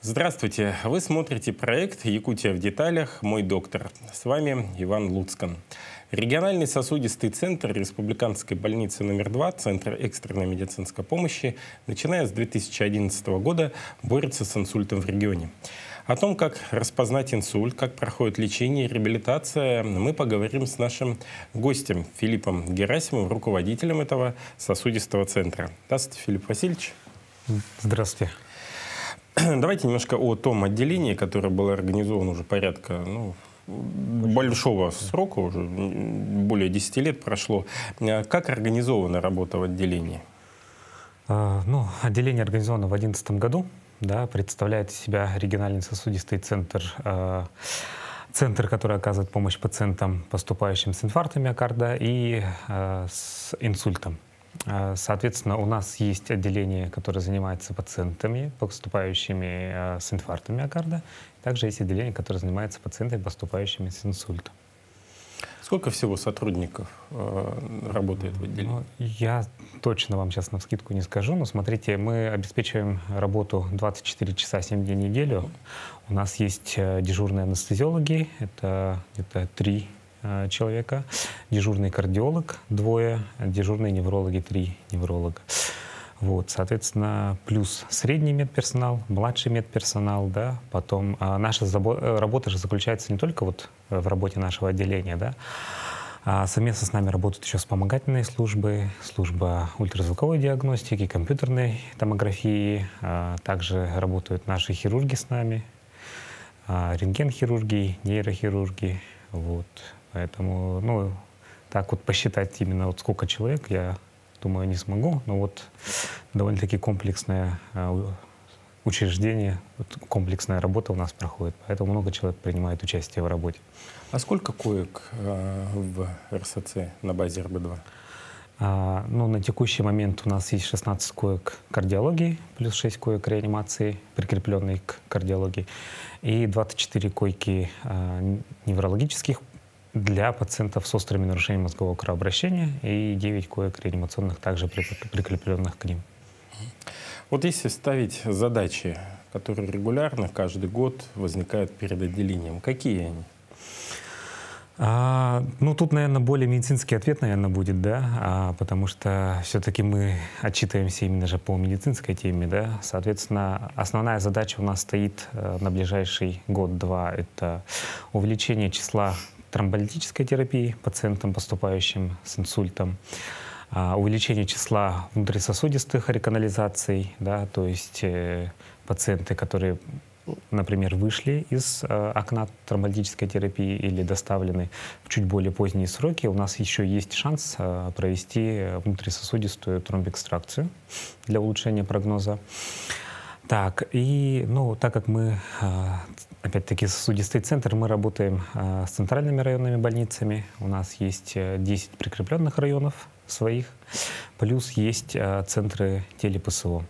Здравствуйте! Вы смотрите проект «Якутия в деталях. Мой доктор». С вами Иван Луцкан. Региональный сосудистый центр Республиканской больницы номер 2, Центр экстренной медицинской помощи, начиная с 2011 года борется с инсультом в регионе. О том, как распознать инсульт, как проходит лечение и реабилитация, мы поговорим с нашим гостем Филиппом Герасимовым, руководителем этого сосудистого центра. Здравствуйте, Филипп Васильевич. Здравствуйте. Давайте немножко о том отделении, которое было организовано уже порядка большого срока, уже более 10 лет прошло. Как организована работа в отделении? Отделение организовано в 2011 году. Да, представляет из себя региональный сосудистый центр, который оказывает помощь пациентам, поступающим с инфарктом миокарда и с инсультом. Соответственно, у нас есть отделение, которое занимается пациентами, поступающими с инфарктом миокарда. Также есть отделение, которое занимается пациентами, поступающими с инсультом. Сколько всего сотрудников работает в отделении? Я точно вам сейчас навскидку не скажу, но смотрите, мы обеспечиваем работу 24 часа 7 дней в неделю. У нас есть дежурные анестезиологи, это где-то 3 человека, дежурный кардиолог 2, дежурные неврологи 3 невролога. Вот, соответственно, плюс средний медперсонал, младший медперсонал, да, потом наша работа же заключается не только вот в работе нашего отделения, да, а совместно с нами работают еще вспомогательные службы, служба ультразвуковой диагностики, компьютерной томографии, также работают наши хирурги с нами, рентген-хирурги, нейрохирурги, вот, поэтому, так вот посчитать именно вот сколько человек, я думаю, не смогу, но вот довольно-таки комплексное учреждение, комплексная работа у нас проходит, поэтому много человек принимает участие в работе. А сколько коек в РСЦ на базе РБ-2? На текущий момент у нас есть 16 коек кардиологии, плюс 6 коек реанимации, прикрепленные к кардиологии, и 24 койки неврологических для пациентов с острыми нарушениями мозгового кровообращения и 9 коек реанимационных, также прикрепленных к ним. Вот если ставить задачи, которые регулярно, каждый год возникают перед отделением, какие они? Тут, наверное, более медицинский ответ, наверное, будет, да, потому что все-таки мы отчитываемся именно же по медицинской теме, да. Соответственно, основная задача у нас стоит на ближайший год-два — это увеличение числа тромболитической терапии пациентам, поступающим с инсультом, увеличение числа внутрисосудистых реканализаций, да, то есть пациенты, которые, например, вышли из окна тромболитической терапии или доставлены в чуть более поздние сроки, у нас еще есть шанс провести внутрисосудистую тромбэкстракцию для улучшения прогноза. Так, и, так как мы, опять-таки, сосудистый центр, мы работаем с центральными районными больницами. У нас есть 10 прикрепленных районов своих, плюс есть центры теле-ПСО.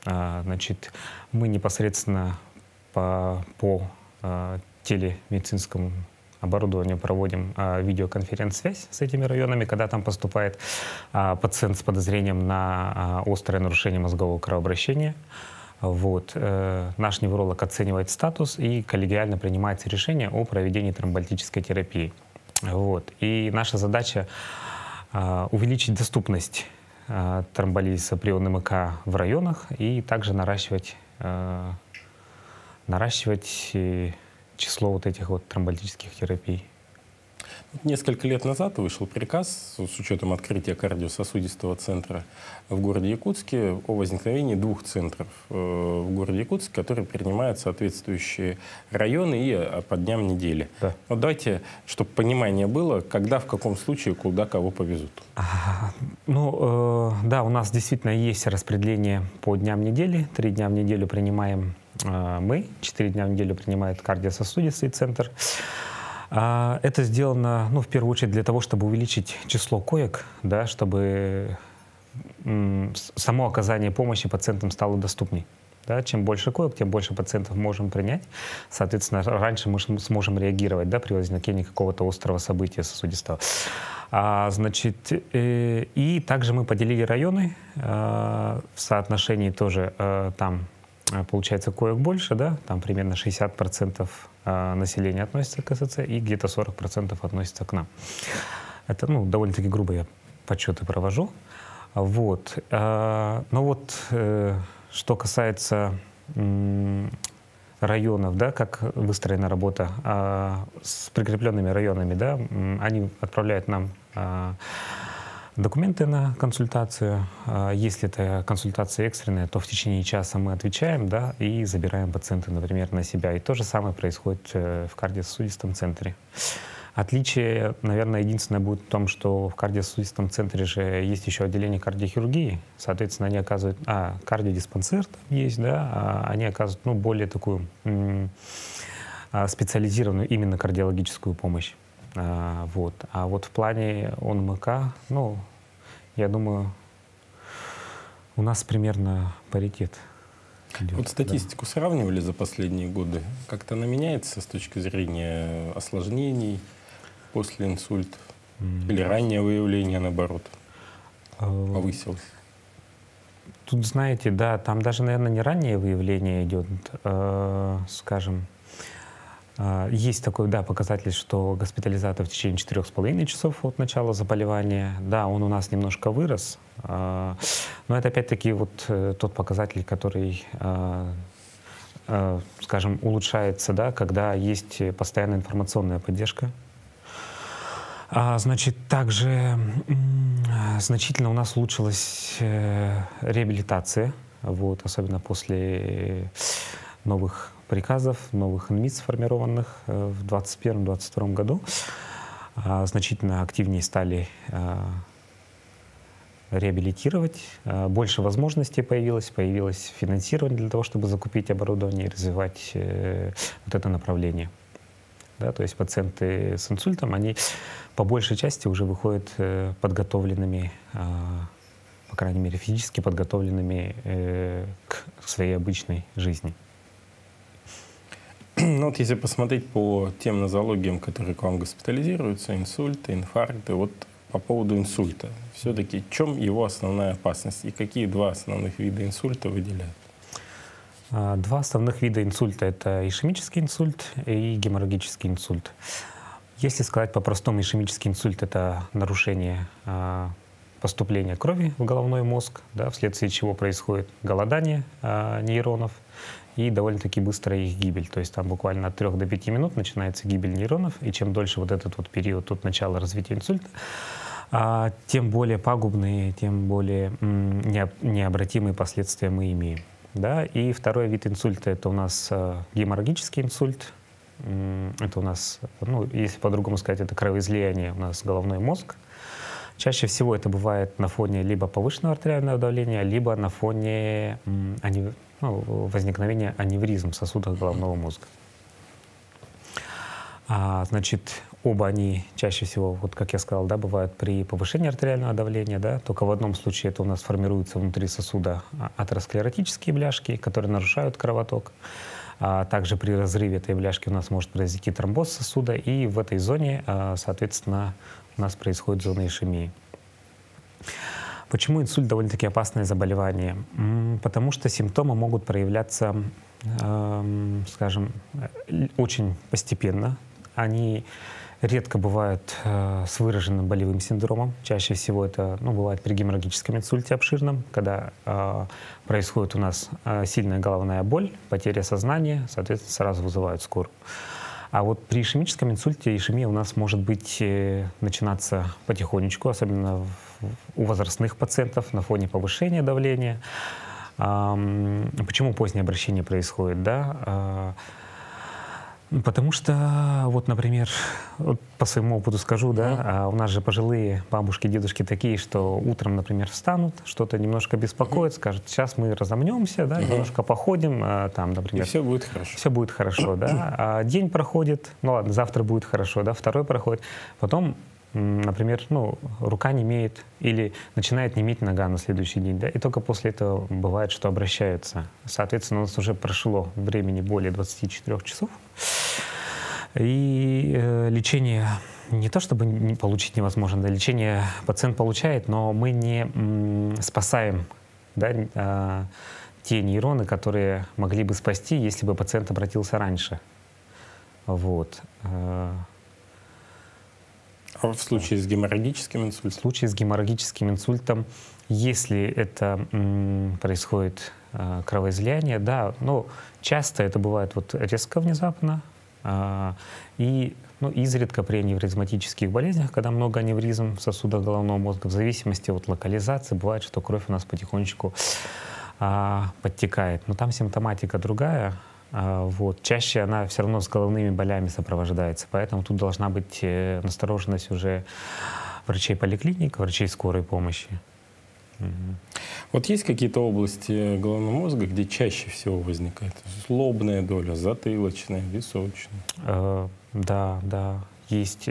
Значит, мы непосредственно по телемедицинскому оборудованию проводим видеоконференц-связь с этими районами, когда там поступает пациент с подозрением на острое нарушение мозгового кровообращения. Вот. Наш невролог оценивает статус и коллегиально принимается решение о проведении тромболитической терапии. Вот. И наша задача увеличить доступность тромболиза при ОНМК в районах и также наращивать число вот этих вот тромболитических терапий. Несколько лет назад вышел приказ с учетом открытия кардиососудистого центра в городе Якутске о возникновении 2 центров в городе Якутске, которые принимают соответствующие районы и по дням недели. Да. Вот давайте, чтобы понимание было, когда, в каком случае, куда кого повезут. Да, у нас действительно есть распределение по дням недели. 3 дня в неделю принимаем мы, 4 дня в неделю принимает кардиососудистый центр. Это сделано, в первую очередь, для того, чтобы увеличить число коек, да, чтобы само оказание помощи пациентам стало доступней. Да, чем больше коек, тем больше пациентов можем принять. Соответственно, раньше мы сможем реагировать, да, при возникновении какого-то острого события сосудистого. И также мы поделили районы в соотношении тоже там получается, коек больше, да, там примерно 60% населения относится к СЦ и где-то 40% относится к нам. Это, ну, довольно-таки грубо я подсчеты провожу. Вот. Но вот что касается районов, да, как выстроена работа с прикрепленными районами, да, они отправляют нам документы на консультацию. Если это консультация экстренная, то в течение часа мы отвечаем, да, и забираем пациента, например, на себя. И то же самое происходит в кардиососудистом центре. Отличие, наверное, единственное будет в том, что в кардиососудистом центре же есть еще отделение кардиохирургии. Соответственно, они оказывают... кардиодиспансер там есть, да, они оказывают, ну, более такую специализированную именно кардиологическую помощь. Вот. А вот в плане ОНМК, ну, я думаю, у нас примерно паритет идет. Вот статистику сравнивали за последние годы. Как-то она меняется с точки зрения осложнений после инсульта? Или раннее выявление, наоборот, повысилось? Тут, знаете, да, там даже, наверное, не раннее выявление идет, скажем. Есть такой, да, показатель, что госпитализация в течение 4,5 часов от начала заболевания. Да, он у нас немножко вырос, но это опять-таки вот тот показатель, который, скажем, улучшается, да, когда есть постоянная информационная поддержка. Значит, также значительно у нас улучшилась реабилитация, вот, особенно после новых приказов, новых НМИЦ, сформированных в 2021-2022 году. Значительно активнее стали реабилитировать, больше возможностей появилось финансирование для того, чтобы закупить оборудование и развивать вот это направление. Да, то есть пациенты с инсультом, они по большей части уже выходят подготовленными, по крайней мере физически подготовленными к своей обычной жизни. Ну вот если посмотреть по тем нозологиям, которые к вам госпитализируются, инсульты, инфаркты, вот по поводу инсульта, все-таки в чем его основная опасность и какие два основных вида инсульта выделяют? Два основных вида инсульта — это ишемический инсульт и геморрагический инсульт. Если сказать по-простому, ишемический инсульт — это нарушение поступления крови в головной мозг, да, вследствие чего происходит голодание нейронов и довольно-таки быстрая их гибель. То есть там буквально от 3 до 5 минут начинается гибель нейронов, и чем дольше вот этот вот период от начала развития инсульта, тем более пагубные, тем более необратимые последствия мы имеем. Да? И второй вид инсульта — это у нас геморрагический инсульт. Это у нас, ну, если по-другому сказать, это кровоизлияние у нас головной мозг. Чаще всего это бывает на фоне либо повышенного артериального давления, либо на фоне возникновения аневризм в сосудах головного мозга. Значит, оба они чаще всего, вот как я сказал, да, бывают при повышении артериального давления, да, только в одном случае это у нас формируются внутри сосуда атеросклеротические бляшки, которые нарушают кровоток. Также при разрыве этой бляшки у нас может произойти тромбоз сосуда, и в этой зоне, соответственно, у нас происходит зона ишемии. Почему инсульт довольно-таки опасное заболевание? Потому что симптомы могут проявляться, скажем, очень постепенно. Они редко бывают с выраженным болевым синдромом. Чаще всего это, ну, бывает при геморрагическом инсульте обширном, когда происходит у нас сильная головная боль, потеря сознания, соответственно, сразу вызывают скорую. А вот при ишемическом инсульте ишемия у нас может быть начинаться потихонечку, особенно у возрастных пациентов на фоне повышения давления. Почему позднее обращение происходит? Да? Потому что, вот, например, вот по своему опыту скажу, да, у нас же пожилые бабушки, дедушки такие, что утром, например, встанут, что-то немножко беспокоит, скажут, сейчас мы разомнемся, да, немножко походим, там, например. И все будет хорошо. Все будет хорошо, да. А день проходит, ну ладно, завтра будет хорошо, да, второй проходит. Потом, например, ну, рука немеет или начинает неметь нога на следующий день, да, и только после этого бывает, что обращаются. Соответственно, у нас уже прошло времени более 24 часов, и лечение не то чтобы получить невозможно, да, лечение пациент получает, но мы не спасаем, да, те нейроны, которые могли бы спасти, если бы пациент обратился раньше. Вот. А в случае с геморрагическим инсультом? В случае с геморрагическим инсультом, если это происходит кровоизлияние, да, но часто это бывает вот резко, внезапно, и изредка при аневризматических болезнях, когда много аневризм в сосудах головного мозга, в зависимости от локализации, бывает, что кровь у нас потихонечку подтекает. Но там симптоматика другая. Вот. Чаще она все равно с головными болями сопровождается, поэтому тут должна быть настороженность уже врачей поликлиник, врачей скорой помощи. Вот есть какие-то области головного мозга, где чаще всего возникает лобная доля, затылочная, височная? Да, есть.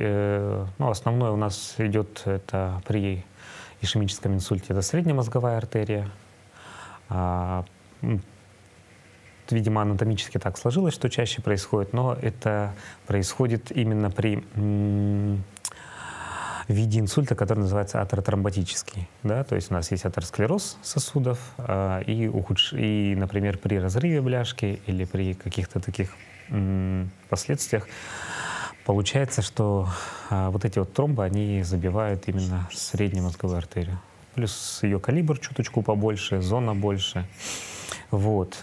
Основное у нас идет это при ишемическом инсульте, это среднемозговая артерия. Видимо, анатомически так сложилось, что чаще происходит, но это происходит именно при виде инсульта, который называется атеротромботический. Да? То есть у нас есть атеросклероз сосудов, и, например, при разрыве бляшки или при каких-то таких последствиях получается, что вот эти вот тромбы, они забивают именно среднемозговую артерию. Плюс ее калибр чуточку побольше, зона больше. Вот.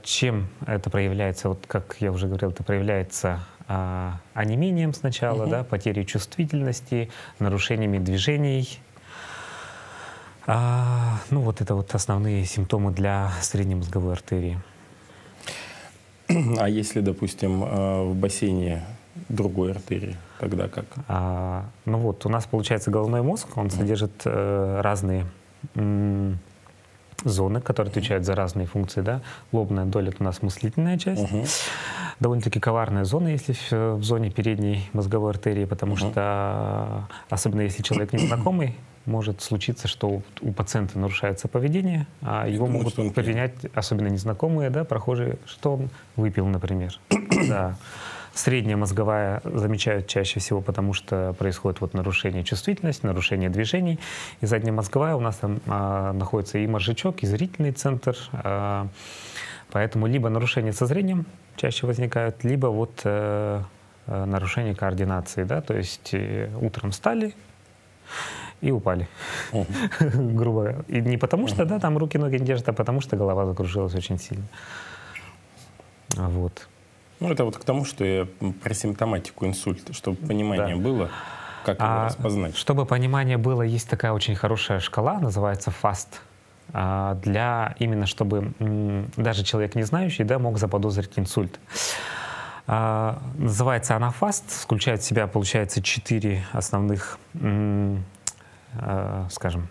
Чем это проявляется? Вот, как я уже говорил, это проявляется онемением сначала, да, потерей чувствительности, нарушениями движений. Вот это вот основные симптомы для среднемозговой артерии. А если, допустим, в бассейне другой артерии, тогда как? У нас получается головной мозг, он содержит разные зоны, которые отвечают за разные функции. Да? Лобная доля — это у нас мыслительная часть. Довольно-таки коварная зона, если в зоне передней мозговой артерии, потому что, особенно если человек незнакомый, может случиться, что у пациента нарушается поведение, а его могут принять, особенно незнакомые, да, прохожие, что он выпил, например. Да. Средняя мозговая замечают чаще всего, потому что происходит вот нарушение чувствительности, нарушение движений. И задняя мозговая у нас там находится и мозжечок, и зрительный центр. Поэтому либо нарушения со зрением чаще возникают, либо вот нарушение координации. Да? То есть утром встали и упали. Грубо. И не потому что там руки-ноги не держат, а потому что голова закружилась очень сильно. Вот. Это вот к тому, что я про симптоматику инсульта, чтобы понимание было, как его распознать. Чтобы понимание было, есть такая очень хорошая шкала, называется FAST, именно чтобы даже человек не знающий, да, мог заподозрить инсульт. Называется она FAST, включает в себя, получается, 4 основных, скажем,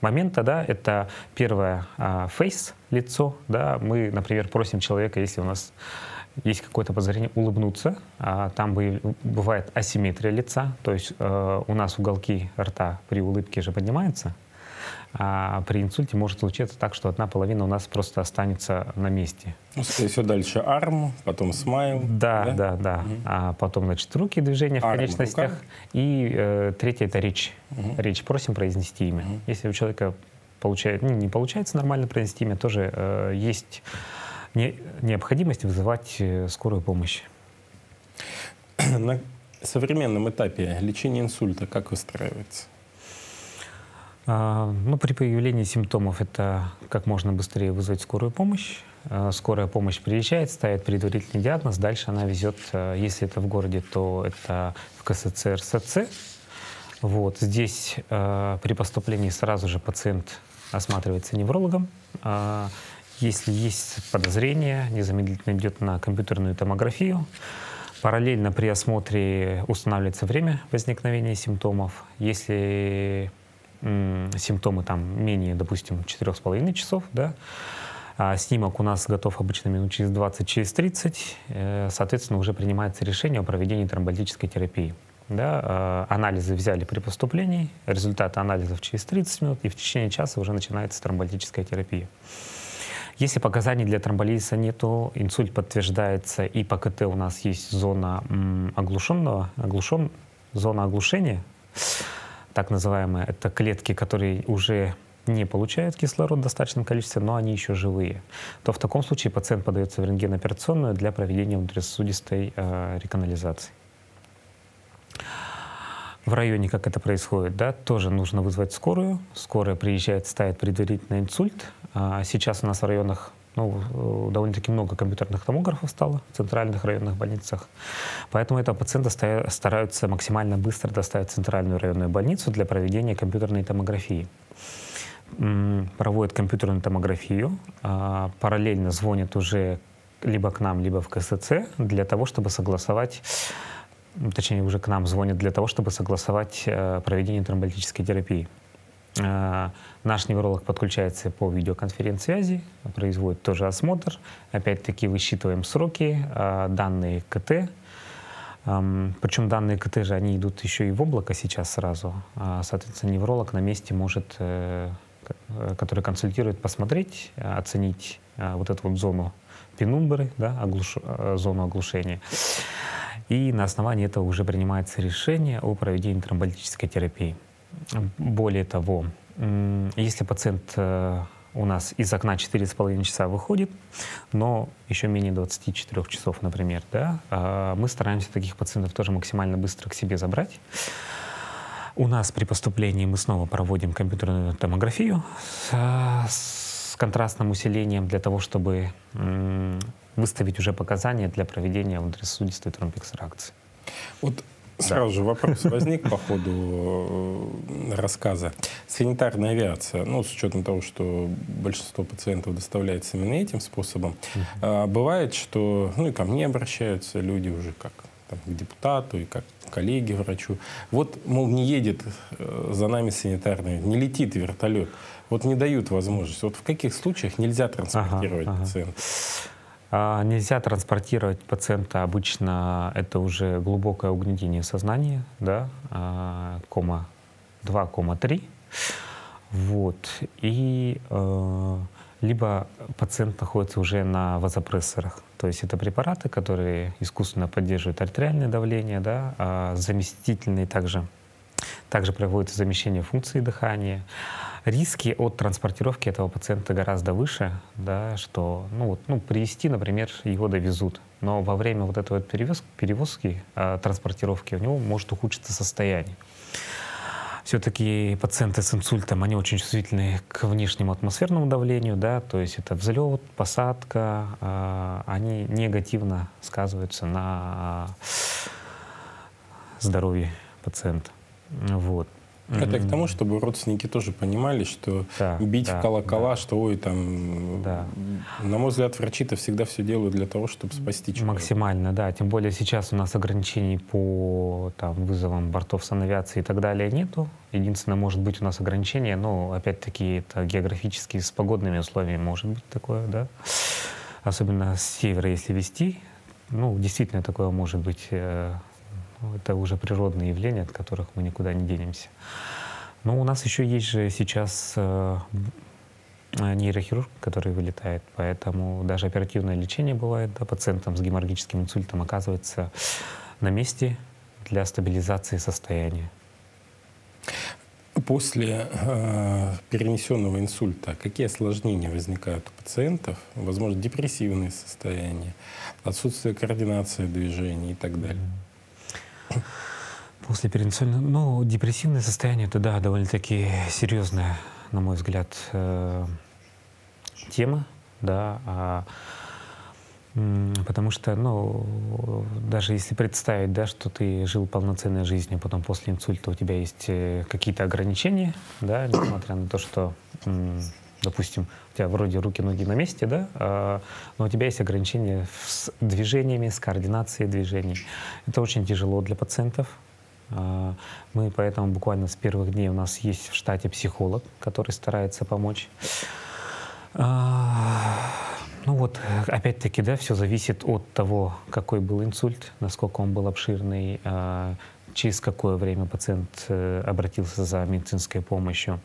момента, да, это первое face, лицо, да, мы, например, просим человека, если у нас есть какое-то подозрение, улыбнуться. Там бывает асимметрия лица, то есть у нас уголки рта при улыбке же поднимаются, а при инсульте может случиться так, что одна половина у нас просто останется на месте. Все дальше арм, потом смайл. Да. А потом, значит, руки, движения в конечностях. И третье — это речь. Речь. Просим произнести имя. Если у человека не получается нормально произнести имя, тоже есть необходимость вызывать скорую помощь. На современном этапе лечение инсульта как выстраивается? При появлении симптомов это как можно быстрее вызвать скорую помощь. Скорая помощь приезжает, ставит предварительный диагноз, дальше она везет, если это в городе, то это в КСЦ, РСЦ. Вот. Здесь при поступлении сразу же пациент осматривается неврологом. Если есть подозрение, незамедлительно идет на компьютерную томографию. Параллельно при осмотре устанавливается время возникновения симптомов. Если симптомы там менее, допустим, 4,5 часов, да, снимок у нас готов обычно минут через 20, через 30, соответственно, уже принимается решение о проведении тромболитической терапии. Да, анализы взяли при поступлении, результаты анализов через 30 минут, и в течение часа уже начинается тромболитическая терапия. Если показаний для тромболизиса нету, инсульт подтверждается, и по КТ у нас есть зона зона оглушения, так называемая. Это клетки, которые уже не получают кислород в достаточном количестве, но они еще живые, то в таком случае пациент подается в рентгеноперационную для проведения внутрисосудистой реканализации. В районе, как это происходит, да, тоже нужно вызвать скорую. Скорая приезжает, ставит предварительный инсульт. Сейчас у нас в районах довольно-таки много компьютерных томографов стало в центральных районных больницах. Поэтому этого пациента стараются максимально быстро доставить в центральную районную больницу для проведения компьютерной томографии. Проводят компьютерную томографию, параллельно звонят уже либо к нам, либо в КСЦ для того, чтобы согласовать, точнее уже к нам звонят для того, чтобы согласовать проведение тромболитической терапии. Наш невролог подключается по видеоконференц-связи, производит тоже осмотр. Опять-таки высчитываем сроки, данные КТ. Причем данные КТ же, они идут еще и в облако сейчас сразу. Соответственно, невролог на месте может, который консультирует, посмотреть, оценить вот эту вот зону пенумбры, да, зону оглушения. И на основании этого уже принимается решение о проведении тромболитической терапии. Более того, если пациент у нас из окна 4,5 часа выходит, но еще менее 24 часов, например, да, мы стараемся таких пациентов тоже максимально быстро к себе забрать. У нас при поступлении мы снова проводим компьютерную томографию с контрастным усилением для того, чтобы выставить уже показания для проведения внутрисосудистой тромбэкстракции. Вот сразу же вопрос возник по ходу рассказа. Санитарная авиация, ну, с учетом того, что большинство пациентов доставляется именно этим способом, бывает, что, ну, и ко мне обращаются люди уже как там, к депутату и как коллеге врачу. Вот, мол, не едет за нами санитарная, не летит вертолет. Вот не дают возможность. Вот в каких случаях нельзя транспортировать пациента? Нельзя транспортировать пациента, обычно это уже глубокое угнетение сознания, да, кома 2, кома 3. Вот. И либо пациент находится уже на вазопрессорах, то есть это препараты, которые искусственно поддерживают артериальное давление, да, заместительные также проводится замещение функции дыхания. Риски от транспортировки этого пациента гораздо выше, да, что привезти, например, его довезут, но во время вот этой вот перевозки, транспортировки у него может ухудшиться состояние. Все-таки пациенты с инсультом, они очень чувствительны к внешнему атмосферному давлению, да, то есть это взлет, посадка, они негативно сказываются на здоровье пациента. Вот. Это к тому, чтобы родственники тоже понимали, что бить в колокола, что ой, там, на мой взгляд, врачи-то всегда все делают для того, чтобы спасти человека. Максимально, да. Тем более сейчас у нас ограничений по вызовам бортов санавиации и так далее нету. Единственное, может быть у нас ограничение, но опять-таки это географически с погодными условиями может быть такое, да. Особенно с севера, если вести, действительно такое может быть. Это уже природные явления, от которых мы никуда не денемся. Но у нас еще есть же сейчас нейрохирург, который вылетает, поэтому даже оперативное лечение бывает, да, пациентам с геморрагическим инсультом оказывается на месте для стабилизации состояния. После перенесенного инсульта какие осложнения возникают у пациентов? Возможно, депрессивные состояния, отсутствие координации движений и так далее. После перенесенного, депрессивное состояние, это, да, довольно-таки серьезная, на мой взгляд, тема, да, потому что, даже если представить, да, что ты жил полноценной жизнью, потом после инсульта у тебя есть какие-то ограничения, да, несмотря на то, что, допустим, у тебя вроде руки, ноги на месте, да, но у тебя есть ограничения с движениями, с координацией движений. Это очень тяжело для пациентов. Мы поэтому буквально с первых дней у нас есть в штате психолог, который старается помочь. Опять-таки, да, все зависит от того, какой был инсульт, насколько он был обширный, через какое время пациент обратился за медицинской помощью.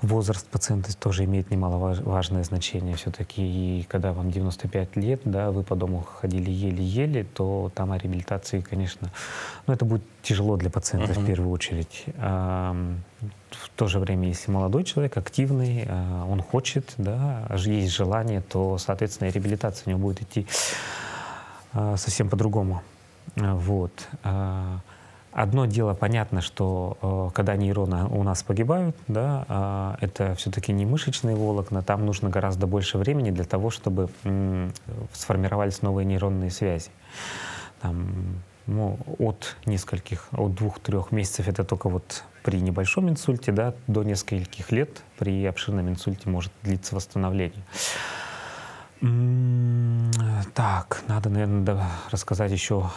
Возраст пациента тоже имеет немаловажное значение. Все-таки, и когда вам 95 лет, да, вы по дому ходили еле-еле, то там о реабилитации, конечно, ну, это будет тяжело для пациента в первую очередь. В то же время, если молодой человек, активный, он хочет, да, есть желание, то, соответственно, и реабилитация у него будет идти совсем по-другому. Вот. Одно дело, понятно, что когда нейроны у нас погибают, да, это все-таки не мышечные волокна, там нужно гораздо больше времени для того, чтобы сформировались новые нейронные связи. Там, ну, от 2-3 месяцев это только вот при небольшом инсульте, да, до нескольких лет при обширном инсульте может длиться восстановление. Так, надо, наверное, рассказать еще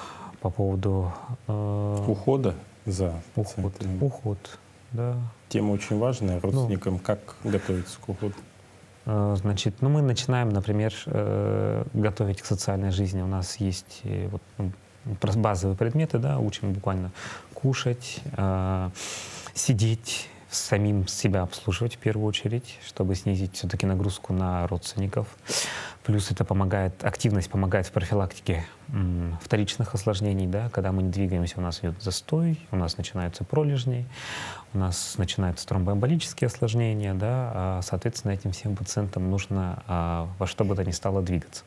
по поводу ухода за пациентами. Уход, да. Тема очень важная родственникам, как готовиться к уходу. Значит, ну, мы начинаем, например, готовить к социальной жизни. У нас есть вот, базовые предметы, да, учим буквально кушать, сидеть, самим себя обслуживать в первую очередь, чтобы снизить все-таки нагрузку на родственников. Плюс это помогает, активность помогает в профилактике вторичных осложнений, да, когда мы не двигаемся, у нас идет застой, у нас начинаются пролежни, у нас начинаются тромбоэмболические осложнения, да, соответственно, этим всем пациентам нужно во что бы то ни стало двигаться.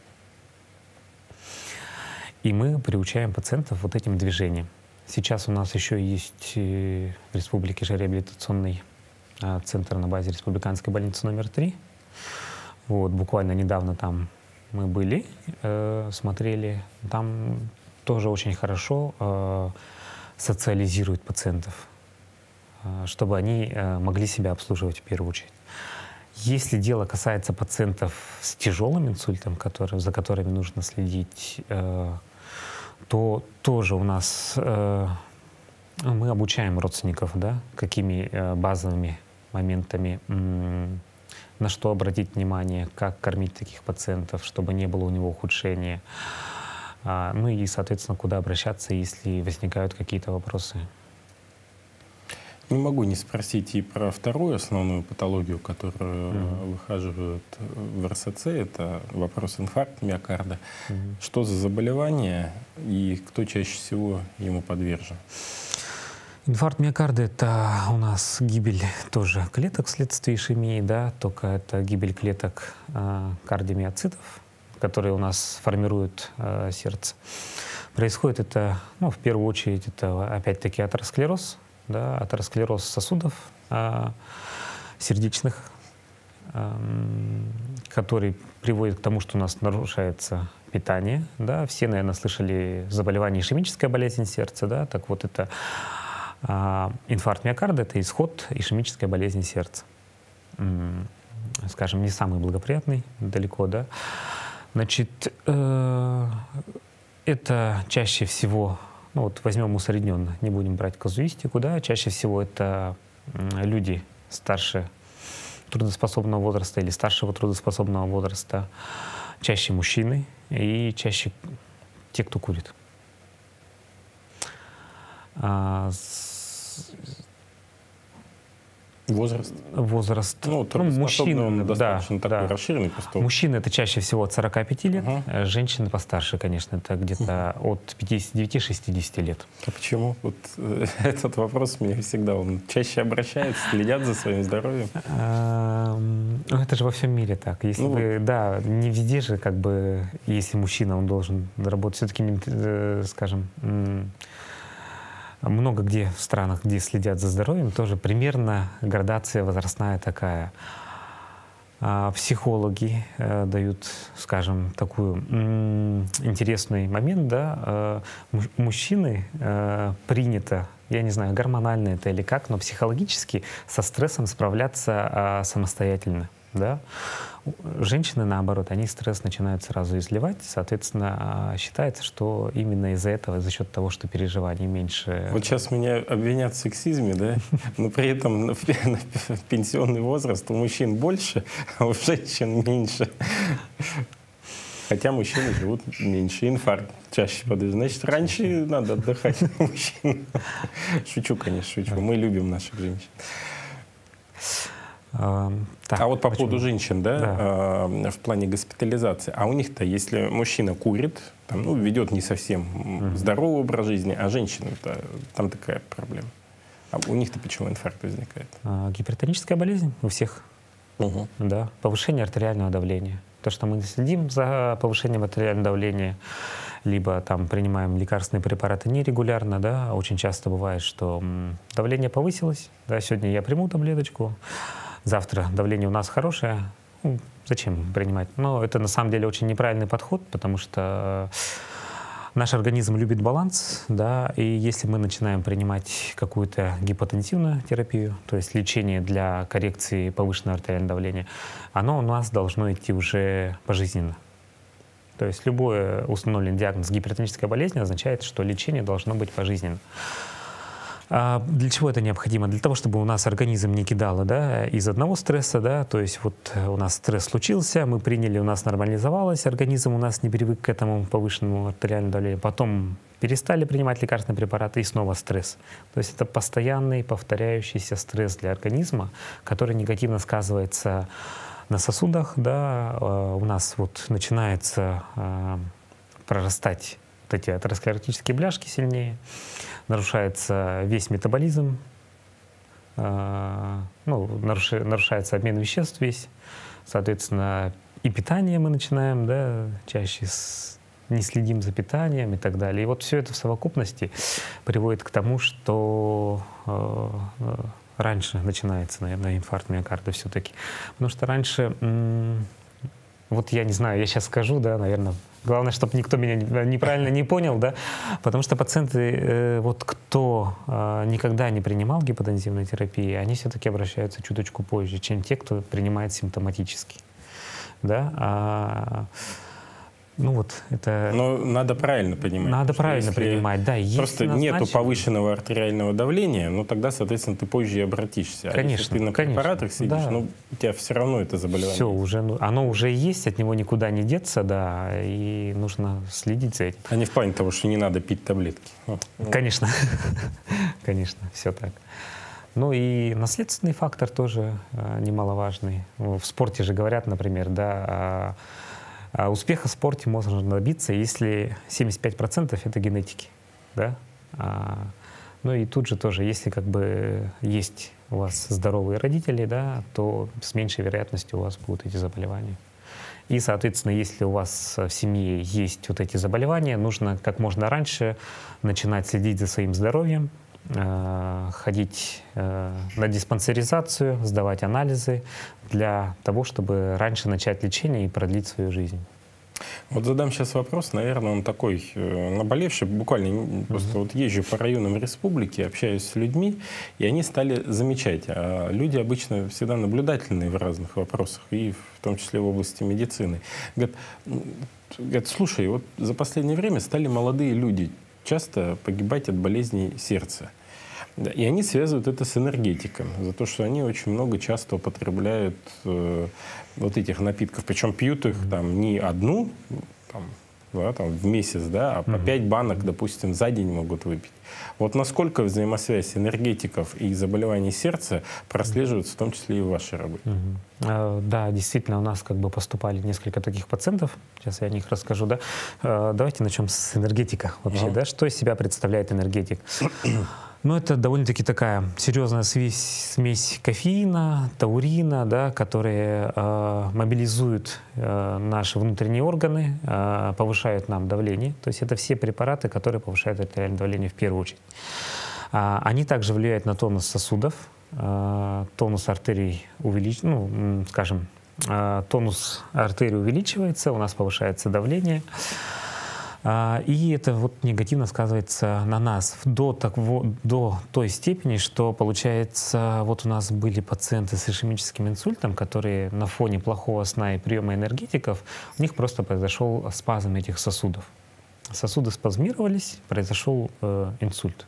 И мы приучаем пациентов вот этим движением. Сейчас у нас еще есть в республике же реабилитационный центр на базе республиканской больницы номер 3. Вот, буквально недавно там мы были, смотрели. Там тоже очень хорошо социализируют пациентов, чтобы они могли себя обслуживать в первую очередь. Если дело касается пациентов с тяжелым инсультом, за которыми нужно следить, то тоже у нас мы обучаем родственников, да, какими базовыми моментами, на что обратить внимание, как кормить таких пациентов, чтобы не было у него ухудшения. Ну и, соответственно, куда обращаться, если возникают какие-то вопросы. Не могу не спросить и про вторую основную патологию, которую выхаживают в РСЦ. Это вопрос инфаркта миокарда. Что за заболевание и кто чаще всего ему подвержен? Инфаркт миокарда — это у нас гибель тоже клеток вследствие ишемии, да, только это гибель клеток кардиомиоцитов, которые у нас формируют сердце. Происходит это, ну, в первую очередь, это опять-таки атеросклероз, да, атеросклероз сосудов сердечных, который приводит к тому, что у нас нарушается питание. Да. Все, наверное, слышали заболевание ишемическая болезнь сердца. Да. Так вот, это инфаркт миокарда — это исход ишемической болезни сердца. Скажем, не самый благоприятный, далеко, да. Значит, это чаще всего, ну вот возьмем усредненно, не будем брать казуистику, да, чаще всего это люди старше трудоспособного возраста или старшего трудоспособного возраста, чаще мужчины и чаще те, кто курит. Возраст? Возраст. Ну, мужчины, он достаточно такой расширенный. Просто... Мужчины — это чаще всего от 45 лет, женщины постарше, конечно, это где-то от 59-60 лет. А почему? Вот этот вопрос меня всегда, он чаще обращается, следят за своим здоровьем. Это же во всем мире так. Если вы, да, не везде же, как бы, если мужчина, он должен работать все-таки, скажем, много где в странах, где следят за здоровьем, тоже примерно градация возрастная такая. Психологи дают, скажем, такой интересный момент, да. Мужчины принято, я не знаю, гормонально это или как, но психологически со стрессом справляться самостоятельно, да. Женщины, наоборот, они стресс начинают сразу изливать, соответственно, считается, что именно из-за этого, за счет того, что переживаний меньше... Вот сейчас меня обвинят в сексизме, да? Но при этом пенсионный возраст у мужчин больше, а у женщин меньше. Хотя мужчины живут меньше, инфаркт чаще подают. Значит, раньше надо отдыхать мужчинам. Шучу, конечно, шучу. Мы любим наших женщин. А вот по поводу женщин, да, в плане госпитализации. А у них-то, если мужчина курит, там, ну, ведет не совсем здоровый образ жизни, а женщина-то, там такая проблема. А у них-то почему инфаркт возникает? Гипертоническая болезнь у всех. Да, повышение артериального давления. То, что мы следим за повышением артериального давления, либо там принимаем лекарственные препараты нерегулярно, да, очень часто бывает, что давление повысилось, да, сегодня я приму таблеточку, завтра давление у нас хорошее, ну, зачем принимать? Но это на самом деле очень неправильный подход, потому что наш организм любит баланс, да, и если мы начинаем принимать какую-то гипотензивную терапию, то есть лечение для коррекции повышенного артериального давления, оно у нас должно идти уже пожизненно. То есть любой установленный диагноз гипертонической болезни означает, что лечение должно быть пожизненно. Для чего это необходимо? Для того, чтобы у нас организм не кидало, да, из одного стресса, да, то есть вот у нас стресс случился, мы приняли, у нас нормализовалось, организм у нас не привык к этому повышенному артериальному давлению, потом перестали принимать лекарственные препараты и снова стресс. То есть это постоянный повторяющийся стресс для организма, который негативно сказывается на сосудах, да, у нас вот начинается прорастать вот эти атеросклеротические бляшки сильнее, нарушается весь метаболизм, ну, нарушается обмен веществ весь, соответственно, и питание мы начинаем, да, чаще не следим за питанием и так далее. И вот все это в совокупности приводит к тому, что раньше начинается, наверное, инфаркт миокарда все-таки. Потому что раньше, вот я не знаю, я сейчас скажу, да, наверное, главное, чтобы никто меня неправильно не понял, да, потому что пациенты, вот кто никогда не принимал гипотензивной терапии, они все-таки обращаются чуточку позже, чем те, кто принимает симптоматически, да. Ну вот это... Но надо правильно понимать. Надо правильно принимать, да. Просто нету повышенного артериального давления, ну тогда, соответственно, ты позже и обратишься. Конечно, если ты на препаратах сидишь, да, ну у тебя все равно это заболевание. Все, уже, оно уже есть, от него никуда не деться, да, и нужно следить за этим. А не в плане того, что не надо пить таблетки. Конечно, конечно, все так. Ну и наследственный фактор тоже немаловажный. В спорте же говорят, например, да, успеха в спорте можно добиться, если 75% это генетики, да. Ну и тут же тоже, если как бы есть у вас здоровые родители, да, то с меньшей вероятностью у вас будут эти заболевания. И, соответственно, если у вас в семье есть вот эти заболевания, нужно как можно раньше начинать следить за своим здоровьем, ходить на диспансеризацию, сдавать анализы для того, чтобы раньше начать лечение и продлить свою жизнь. Вот задам сейчас вопрос, наверное, он такой наболевший, буквально просто вот езжу по районам республики, общаюсь с людьми, и они стали замечать. А люди обычно всегда наблюдательные в разных вопросах, и в том числе в области медицины. Говорят, слушай, вот за последнее время стали молодые люди часто погибать от болезней сердца. И они связывают это с энергетиком, за то, что они очень много часто употребляют вот этих напитков. Причем пьют их там не одну там, да, там, в месяц, да, а по 5 банок, допустим, за день могут выпить. Вот насколько взаимосвязь энергетиков и заболеваний сердца прослеживается, в том числе и в вашей работе? Да, действительно, у нас как бы поступали несколько таких пациентов. Сейчас я о них расскажу. Да? Давайте начнем с энергетика вообще. Да? Что из себя представляет энергетик? Ну, это довольно-таки такая серьезная смесь кофеина, таурина, да, которые мобилизуют наши внутренние органы, повышают нам давление. То есть это все препараты, которые повышают артериальное давление в первую очередь. Они также влияют на тонус сосудов, тонус артерий увеличивается, ну, скажем, тонус артерий увеличивается, у нас повышается давление. И это вот негативно сказывается на нас до той степени, что получается, вот у нас были пациенты с ишемическим инсультом, которые на фоне плохого сна и приема энергетиков, у них просто произошел спазм этих сосудов. Сосуды спазмировались, произошел инсульт.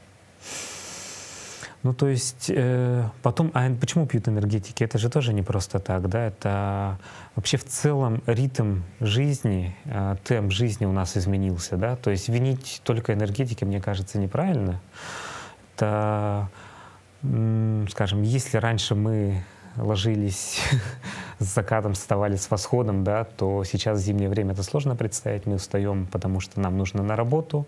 Ну, то есть потом, а почему пьют энергетики? Это же тоже не просто так, да, это вообще в целом ритм жизни, темп жизни у нас изменился, да, то есть винить только энергетики, мне кажется, неправильно. Это, скажем, если раньше мы ложились с закатом, вставали с восходом, да, то сейчас в зимнее время это сложно представить, мы встаем, потому что нам нужно на работу,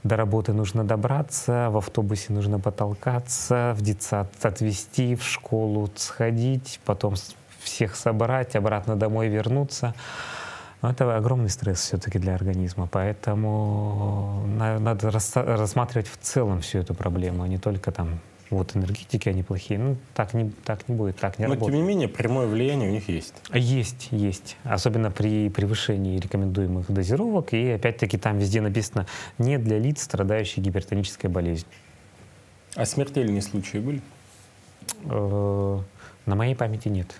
до работы нужно добраться, в автобусе нужно потолкаться, в детсад отвезти, в школу сходить, потом всех собрать, обратно домой вернуться. Но это огромный стресс все-таки для организма, поэтому надо рассматривать в целом всю эту проблему, а не только там вот энергетики, они плохие. Ну, так не будет, так не работает. Но, тем не менее, прямое влияние у них есть. Есть. Особенно при превышении рекомендуемых дозировок. И опять-таки там везде написано «не для лиц, страдающих гипертонической болезнью». А смертельные случаи были? На моей памяти нет.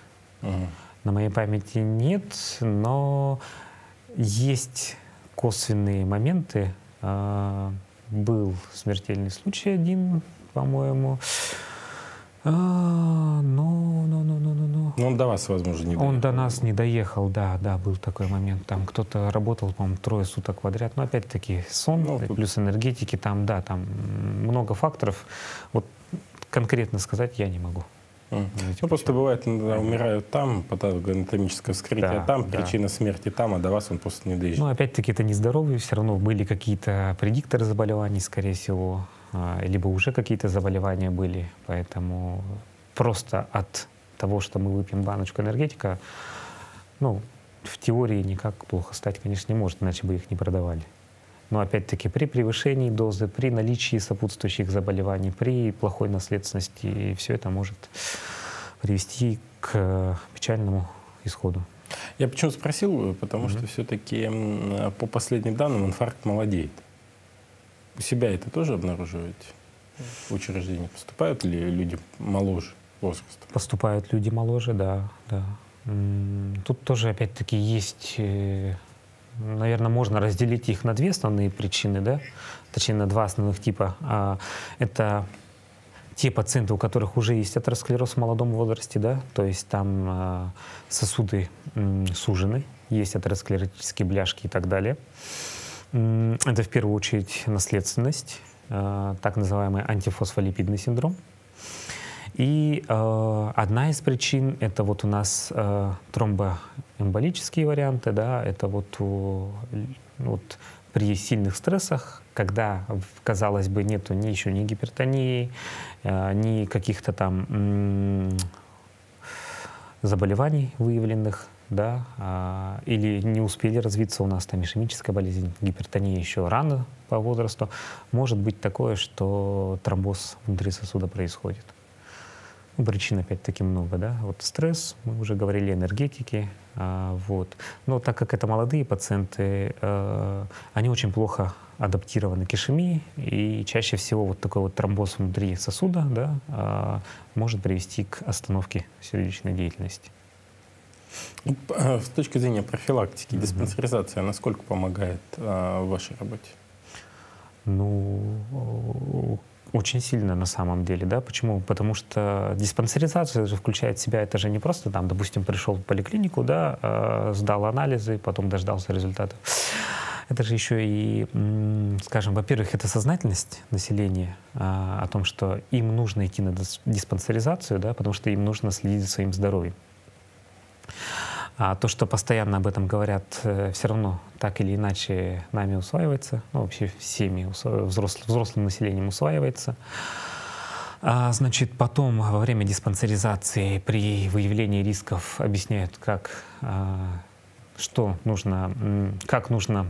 На моей памяти нет, но есть косвенные моменты. Был смертельный случай один, по-моему. Но он до вас, возможно, не доехал. Он до нас не доехал, да, был такой момент. Там кто-то работал, по-моему, 3 суток подряд. Но опять-таки сон, плюс энергетики, там много факторов. Вот конкретно сказать я не могу. Ну, просто бывает, умирают там, патологоанатомическое вскрытие там, причина смерти там, а до вас он просто не доезжает. Ну, опять-таки, это нездоровье, все равно были какие-то предикторы заболеваний, скорее всего, либо уже какие-то заболевания были, поэтому просто от того, что мы выпьем баночку энергетика, ну, в теории никак плохо стать, конечно, не может, иначе бы их не продавали. Но опять-таки при превышении дозы, при наличии сопутствующих заболеваний, при плохой наследственности, все это может привести к печальному исходу. Я почему спросил, потому что все-таки по последним данным инфаркт молодеет. У себя это тоже обнаруживаете? В учреждении поступают ли люди моложе возраста? Поступают люди моложе, да. Тут тоже опять-таки есть... Наверное, можно разделить их на 2 основные причины, да? Точнее, на 2 основных типа. Это те пациенты, у которых уже есть атеросклероз в молодом возрасте, да? То есть там сосуды сужены, есть атеросклеротические бляшки и так далее. Это в первую очередь наследственность, так называемый антифосфолипидный синдром. И одна из причин — это вот у нас тромбоэмболические варианты, да, это вот при сильных стрессах, когда, казалось бы, нету еще ни гипертонии, ни каких-то там заболеваний выявленных, да, или не успели развиться у нас там ишемическая болезнь, гипертония еще рано по возрасту, может быть такое, что тромбоз внутри сосуда происходит. Причин опять-таки много, да. Вот стресс, мы уже говорили, энергетики, вот. Но так как это молодые пациенты, они очень плохо адаптированы к ишемии, и чаще всего вот такой вот тромбоз внутри сосуда, да, может привести к остановке сердечной деятельности. С точки зрения профилактики, диспансеризация насколько помогает в вашей работе? Ну, очень сильно на самом деле, да. Почему? Потому что диспансеризация же включает в себя, это же не просто там, допустим, пришел в поликлинику, да, сдал анализы, потом дождался результатов. Это же еще и, скажем, во-первых, это сознательность населения о том, что им нужно идти на диспансеризацию, да, потому что им нужно следить за своим здоровьем. А то, что постоянно об этом говорят, все равно так или иначе нами усваивается, ну, вообще всеми взрослым населением усваивается. Значит, потом во время диспансеризации при выявлении рисков объясняют, как нужно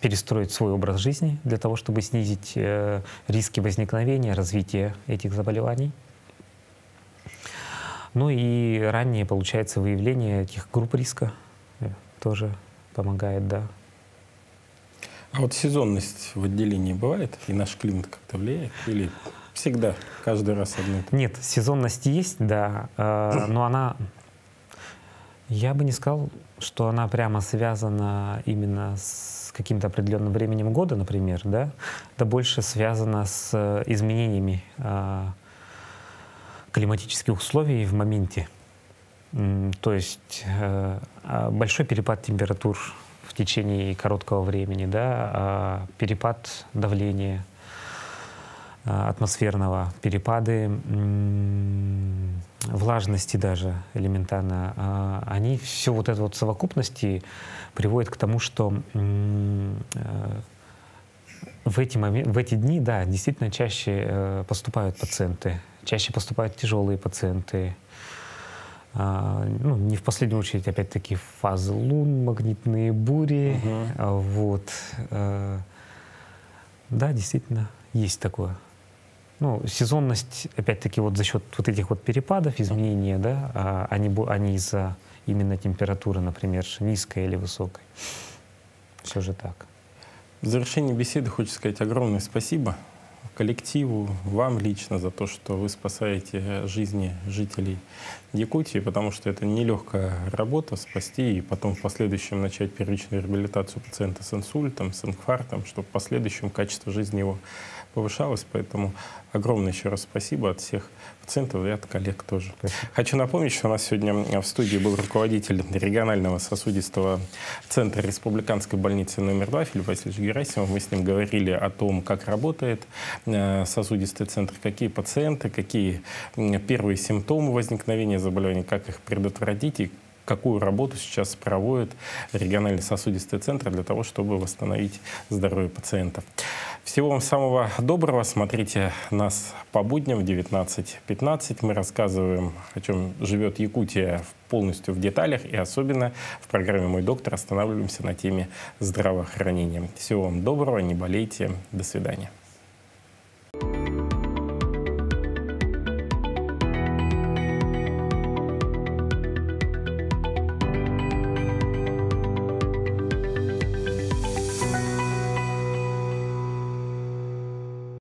перестроить свой образ жизни для того, чтобы снизить риски возникновения, развития этих заболеваний. Ну и раннее, получается, выявление этих групп риска тоже помогает, да. А вот сезонность в отделении бывает? И наш климат как-то влияет? Или всегда, каждый раз одно? Нет, сезонность есть, да, но она... Я бы не сказал, что она прямо связана именно с каким-то определенным временем года, например, да, это больше связано с изменениями климатических условий в моменте. То есть большой перепад температур в течение короткого времени, да, перепад давления атмосферного, перепады влажности даже элементарно, они все вот это вот в совокупности приводят к тому, что в эти дни, да, действительно чаще поступают пациенты, чаще поступают тяжелые пациенты. Ну, не в последнюю очередь, опять-таки, фазы лун, магнитные бури. Вот. Да, действительно, есть такое. Ну, сезонность, опять-таки, вот за счет вот этих вот перепадов, изменения, да, они из-за именно температуры, например, низкой или высокой. Все же так. В завершении беседы хочется сказать огромное спасибо коллективу, вам лично за то, что вы спасаете жизни жителей Якутии, потому что это нелегкая работа — спасти и потом в последующем начать первичную реабилитацию пациента с инсультом, с инфарктом, чтобы в последующем качество жизни его повышалось. Поэтому огромное еще раз спасибо от всех пациентов и от коллег тоже. Спасибо. Хочу напомнить, что у нас сегодня в студии был руководитель регионального сосудистого центра Республиканской больницы номер 2 Филипп Васильевич Герасимов. Мы с ним говорили о том, как работает сосудистый центр, какие пациенты, какие первые симптомы возникновения заболеваний, как их предотвратить и какую работу сейчас проводит региональный сосудистый центр для того, чтобы восстановить здоровье пациентов. Всего вам самого доброго. Смотрите нас по будням в 19:15. Мы рассказываем, о чем живет Якутия полностью в деталях, и особенно в программе «Мой доктор» останавливаемся на теме здравоохранения. Всего вам доброго, не болейте. До свидания.